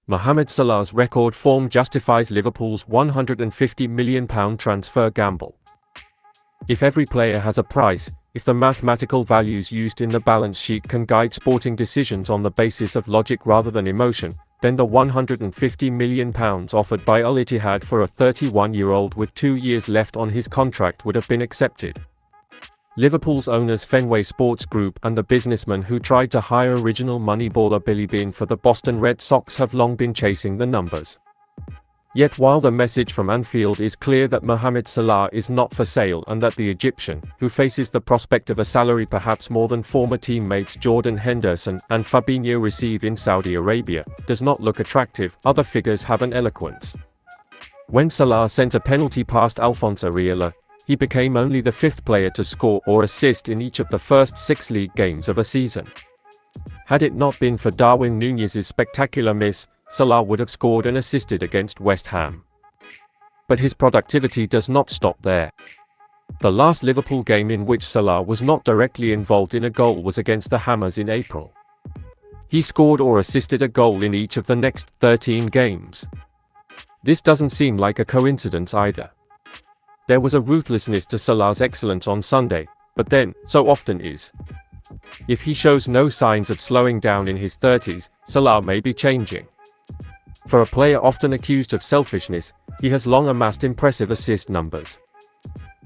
Mohamed Salah's record form justifies Liverpool's £150 million transfer gamble. If every player has a price, if the mathematical values used in the balance sheet can guide sporting decisions on the basis of logic rather than emotion, then the £150 million offered by Al Ittihad for a 31-year-old with 2 years left on his contract would have been accepted. Liverpool's owners Fenway Sports Group and the businessman who tried to hire original moneyballer Billy Beane for the Boston Red Sox have long been chasing the numbers. Yet while the message from Anfield is clear that Mohamed Salah is not for sale and that the Egyptian, who faces the prospect of a salary perhaps more than former teammates Jordan Henderson and Fabinho receive in Saudi Arabia, does not look attractive, other figures have an eloquence. When Salah sent a penalty past Alphonse Areola, he became only the 5th player to score or assist in each of the first 6 league games of a season. Had it not been for Darwin Núñez's spectacular miss, Salah would have scored and assisted against West Ham. But his productivity does not stop there. The last Liverpool game in which Salah was not directly involved in a goal was against the Hammers in April. He scored or assisted a goal in each of the next 13 games. This doesn't seem like a coincidence either. There was a ruthlessness to Salah's excellence on Sunday, but then, so often is. If he shows no signs of slowing down in his 30s, Salah may be changing. For a player often accused of selfishness, he has long amassed impressive assist numbers.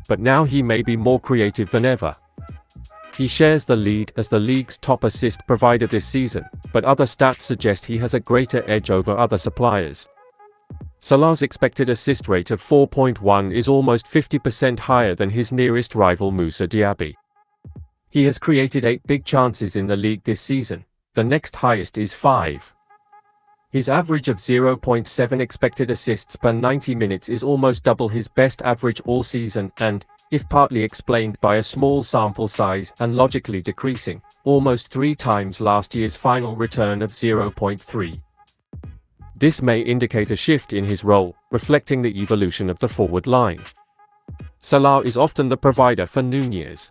But now he may be more creative than ever. He shares the lead as the league's top assist provider this season, but other stats suggest he has a greater edge over other suppliers. Salah's expected assist rate of 4.1 is almost 50% higher than his nearest rival Moussa Diaby. He has created 8 big chances in the league this season, the next highest is 5. His average of 0.7 expected assists per 90 minutes is almost double his best average all season and, if partly explained by a small sample size and logically decreasing, almost 3 times last year's final return of 0.3. This may indicate a shift in his role, reflecting the evolution of the forward line. Salah is often the provider for Núñez.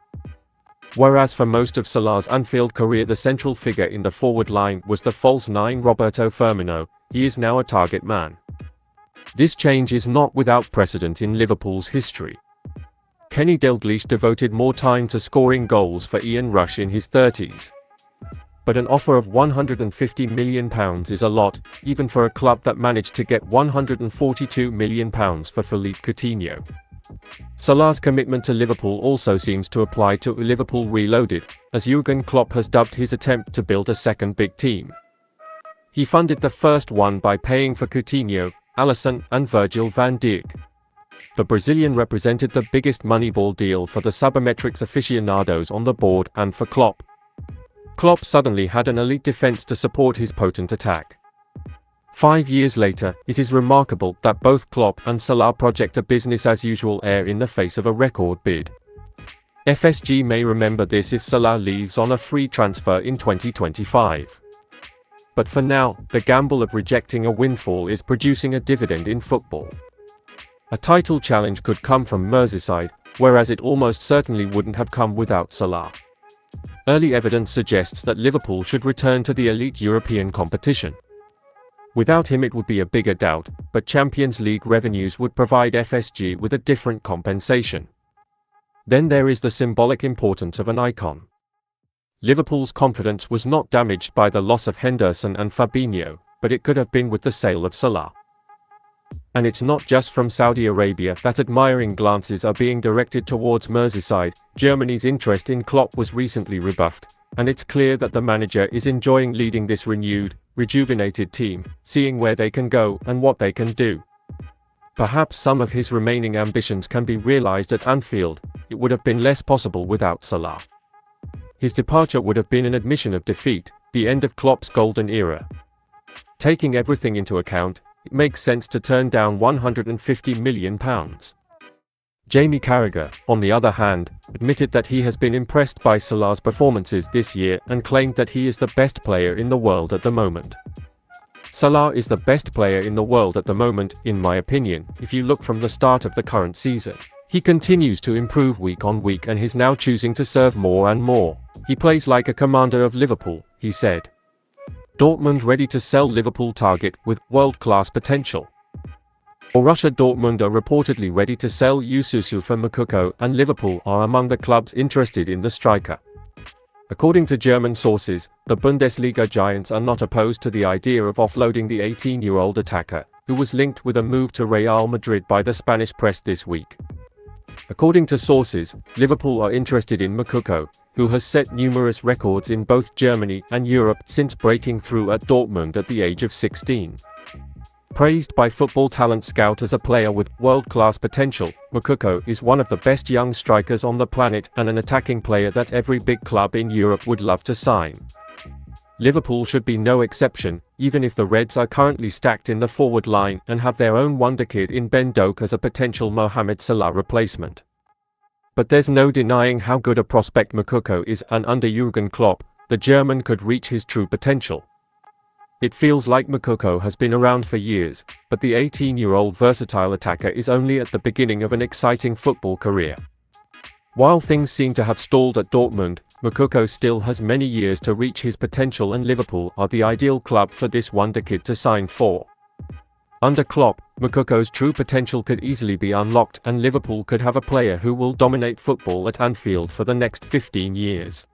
Whereas for most of Salah's Anfield career the central figure in the forward line was the false 9 Roberto Firmino, he is now a target man. This change is not without precedent in Liverpool's history. Kenny Dalglish devoted more time to scoring goals for Ian Rush in his 30s. But an offer of £150 million is a lot, even for a club that managed to get £142 million for Philippe Coutinho. Salah's commitment to Liverpool also seems to apply to Liverpool Reloaded, as Jürgen Klopp has dubbed his attempt to build a second big team. He funded the first one by paying for Coutinho, Alisson, and Virgil van Dijk. The Brazilian represented the biggest Moneyball deal for the sabermetrics aficionados on the board and for Klopp. Klopp suddenly had an elite defense to support his potent attack. 5 years later, it is remarkable that both Klopp and Salah project a business-as-usual air in the face of a record bid. FSG may remember this if Salah leaves on a free transfer in 2025. But for now, the gamble of rejecting a windfall is producing a dividend in football. A title challenge could come from Merseyside, whereas it almost certainly wouldn't have come without Salah. Early evidence suggests that Liverpool should return to the elite European competition. Without him it would be a bigger doubt, but Champions League revenues would provide FSG with a different compensation. Then there is the symbolic importance of an icon. Liverpool's confidence was not damaged by the loss of Henderson and Fabinho, but it could have been with the sale of Salah. And it's not just from Saudi Arabia that admiring glances are being directed towards Merseyside. Germany's interest in Klopp was recently rebuffed, and it's clear that the manager is enjoying leading this renewed, rejuvenated team, seeing where they can go and what they can do. Perhaps some of his remaining ambitions can be realized at Anfield. It would have been less possible without Salah. His departure would have been an admission of defeat, the end of Klopp's golden era. Taking everything into account, it makes sense to turn down £150 million. Jamie Carragher, on the other hand, admitted that he has been impressed by Salah's performances this year and claimed that he is the best player in the world at the moment. Salah is the best player in the world at the moment, in my opinion, if you look from the start of the current season. He continues to improve week on week and is now choosing to serve more and more. He plays like a commander of Liverpool, he said. Dortmund ready to sell Liverpool Target with world-class potential. Borussia Dortmund are reportedly ready to sell Yusufu for Moukoko, and Liverpool are among the clubs interested in the striker. According to German sources, the Bundesliga giants are not opposed to the idea of offloading the 18-year-old attacker, who was linked with a move to Real Madrid by the Spanish press this week. According to sources, Liverpool are interested in Moukoko, who has set numerous records in both Germany and Europe since breaking through at Dortmund at the age of 16. Praised by Football Talent Scout as a player with world-class potential, Moukoko is one of the best young strikers on the planet and an attacking player that every big club in Europe would love to sign. Liverpool should be no exception, even if the Reds are currently stacked in the forward line and have their own wonderkid in Ben Doak as a potential Mohamed Salah replacement. But there's no denying how good a prospect Moukoko is, and under Jürgen Klopp, the German could reach his true potential. It feels like Moukoko has been around for years, but the 18-year-old versatile attacker is only at the beginning of an exciting football career. While things seem to have stalled at Dortmund, Moukoko still has many years to reach his potential, and Liverpool are the ideal club for this wonderkid to sign for. Under Klopp, Moukoko's true potential could easily be unlocked, and Liverpool could have a player who will dominate football at Anfield for the next 15 years.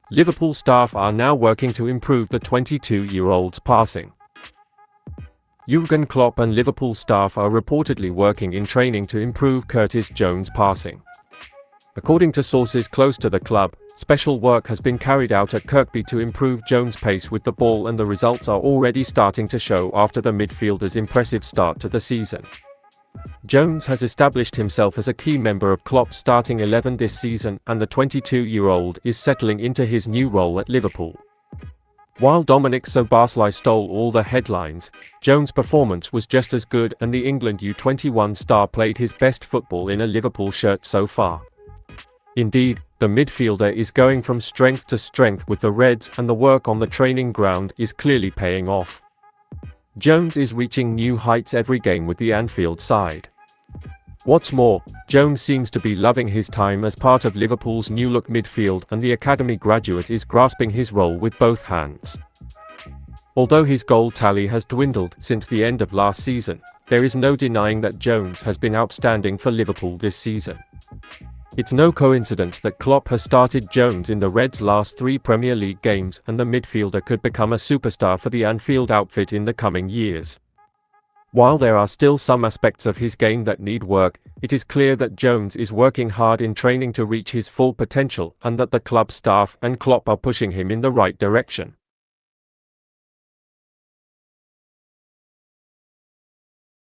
Liverpool staff are now working to improve the 22-year-old's passing. Jürgen Klopp and Liverpool staff are reportedly working in training to improve Curtis Jones' passing. According to sources close to the club, special work has been carried out at Kirkby to improve Jones' pace with the ball, and the results are already starting to show after the midfielder's impressive start to the season. Jones has established himself as a key member of Klopp's starting 11 this season, and the 22-year-old is settling into his new role at Liverpool. While Dominic Szoboszlai stole all the headlines, Jones' performance was just as good, and the England U21 star played his best football in a Liverpool shirt so far. Indeed, the midfielder is going from strength to strength with the Reds, and the work on the training ground is clearly paying off. Jones is reaching new heights every game with the Anfield side. What's more, Jones seems to be loving his time as part of Liverpool's new-look midfield, and the academy graduate is grasping his role with both hands. Although his goal tally has dwindled since the end of last season, there is no denying that Jones has been outstanding for Liverpool this season. It's no coincidence that Klopp has started Jones in the Reds' last 3 Premier League games, and the midfielder could become a superstar for the Anfield outfit in the coming years. While there are still some aspects of his game that need work, it is clear that Jones is working hard in training to reach his full potential, and that the club staff and Klopp are pushing him in the right direction.